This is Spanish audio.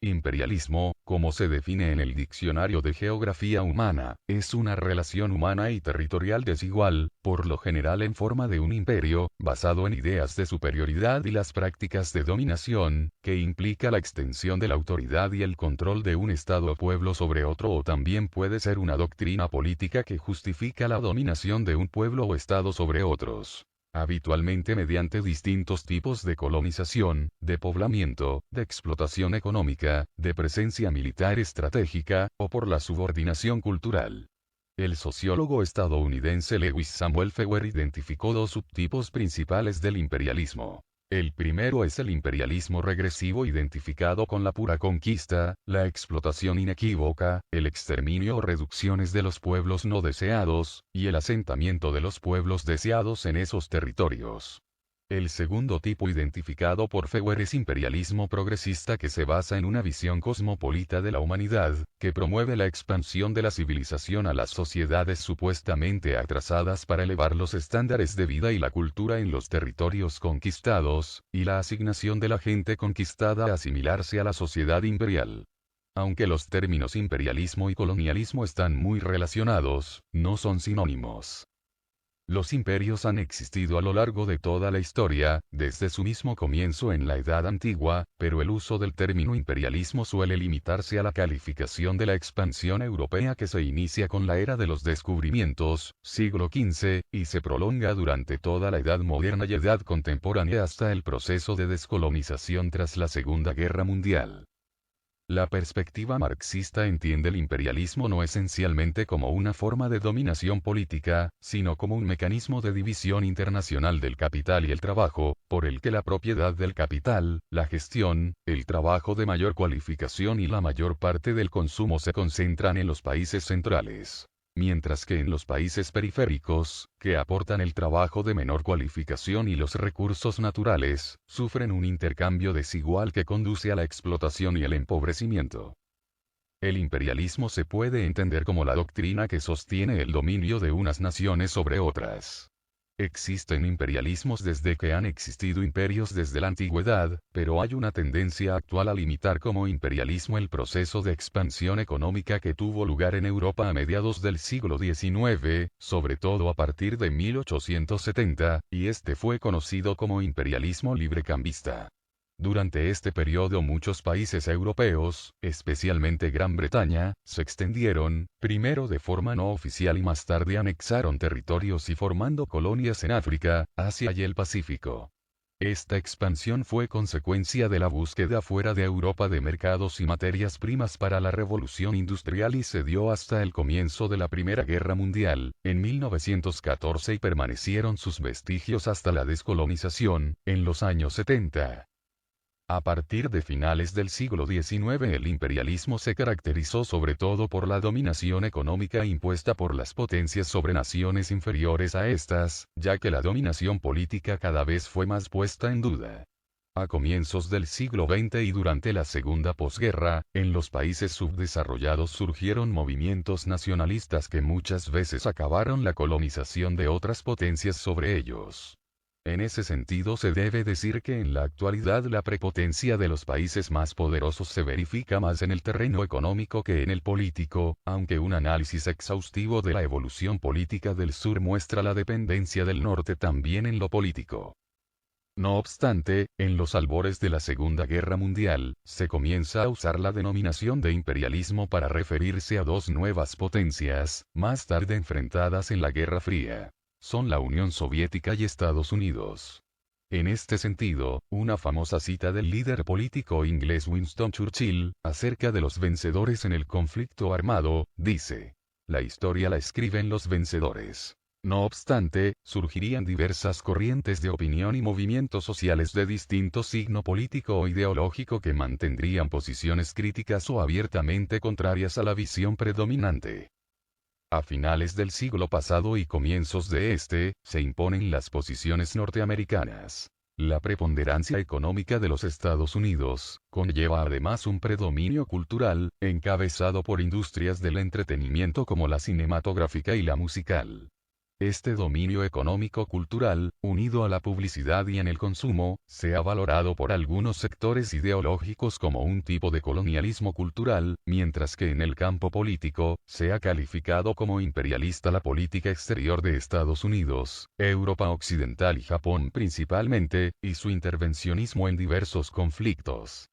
Imperialismo, como se define en el Diccionario de Geografía Humana, es una relación humana y territorial desigual, por lo general en forma de un imperio, basado en ideas de superioridad y las prácticas de dominación, que implica la extensión de la autoridad y el control de un estado o pueblo sobre otro, o también puede ser una doctrina política que justifica la dominación de un pueblo o estado sobre otros, habitualmente mediante distintos tipos de colonización, de poblamiento, de explotación económica, de presencia militar estratégica, o por la subordinación cultural. El sociólogo estadounidense Lewis Samuel Feuer identificó dos subtipos principales del imperialismo. El primero es el imperialismo regresivo, identificado con la pura conquista, la explotación inequívoca, el exterminio o reducciones de los pueblos no deseados, y el asentamiento de los pueblos deseados en esos territorios. El segundo tipo identificado por Feuer es imperialismo progresista, que se basa en una visión cosmopolita de la humanidad, que promueve la expansión de la civilización a las sociedades supuestamente atrasadas para elevar los estándares de vida y la cultura en los territorios conquistados, y la asignación de la gente conquistada a asimilarse a la sociedad imperial. Aunque los términos imperialismo y colonialismo están muy relacionados, no son sinónimos. Los imperios han existido a lo largo de toda la historia, desde su mismo comienzo en la Edad Antigua, pero el uso del término imperialismo suele limitarse a la calificación de la expansión europea, que se inicia con la era de los descubrimientos, siglo XV, y se prolonga durante toda la Edad Moderna y Edad Contemporánea hasta el proceso de descolonización tras la Segunda Guerra Mundial. La perspectiva marxista entiende el imperialismo no esencialmente como una forma de dominación política, sino como un mecanismo de división internacional del capital y el trabajo, por el que la propiedad del capital, la gestión, el trabajo de mayor cualificación y la mayor parte del consumo se concentran en los países centrales. Mientras que en los países periféricos, que aportan el trabajo de menor cualificación y los recursos naturales, sufren un intercambio desigual que conduce a la explotación y el empobrecimiento. El imperialismo se puede entender como la doctrina que sostiene el dominio de unas naciones sobre otras. Existen imperialismos desde que han existido imperios desde la antigüedad, pero hay una tendencia actual a limitar como imperialismo el proceso de expansión económica que tuvo lugar en Europa a mediados del siglo XIX, sobre todo a partir de 1870, y este fue conocido como imperialismo librecambista. Durante este periodo muchos países europeos, especialmente Gran Bretaña, se extendieron, primero de forma no oficial y más tarde anexaron territorios y formando colonias en África, Asia y el Pacífico. Esta expansión fue consecuencia de la búsqueda fuera de Europa de mercados y materias primas para la revolución industrial y se dio hasta el comienzo de la Primera Guerra Mundial, en 1914, y permanecieron sus vestigios hasta la descolonización, en los años 70. A partir de finales del siglo XIX el imperialismo se caracterizó sobre todo por la dominación económica impuesta por las potencias sobre naciones inferiores a estas, ya que la dominación política cada vez fue más puesta en duda. A comienzos del siglo XX y durante la segunda posguerra, en los países subdesarrollados surgieron movimientos nacionalistas que muchas veces acabaron la colonización de otras potencias sobre ellos. En ese sentido se debe decir que en la actualidad la prepotencia de los países más poderosos se verifica más en el terreno económico que en el político, aunque un análisis exhaustivo de la evolución política del sur muestra la dependencia del norte también en lo político. No obstante, en los albores de la Segunda Guerra Mundial, se comienza a usar la denominación de imperialismo para referirse a dos nuevas potencias, más tarde enfrentadas en la Guerra Fría. Son la Unión Soviética y Estados Unidos. En este sentido, una famosa cita del líder político inglés Winston Churchill, acerca de los vencedores en el conflicto armado, dice: "La historia la escriben los vencedores". No obstante, surgirían diversas corrientes de opinión y movimientos sociales de distinto signo político o ideológico que mantendrían posiciones críticas o abiertamente contrarias a la visión predominante. A finales del siglo pasado y comienzos de este, se imponen las posiciones norteamericanas. La preponderancia económica de los Estados Unidos conlleva además un predominio cultural, encabezado por industrias del entretenimiento como la cinematográfica y la musical. Este dominio económico-cultural, unido a la publicidad y en el consumo, se ha valorado por algunos sectores ideológicos como un tipo de colonialismo cultural, mientras que en el campo político, se ha calificado como imperialista la política exterior de Estados Unidos, Europa Occidental y Japón principalmente, y su intervencionismo en diversos conflictos.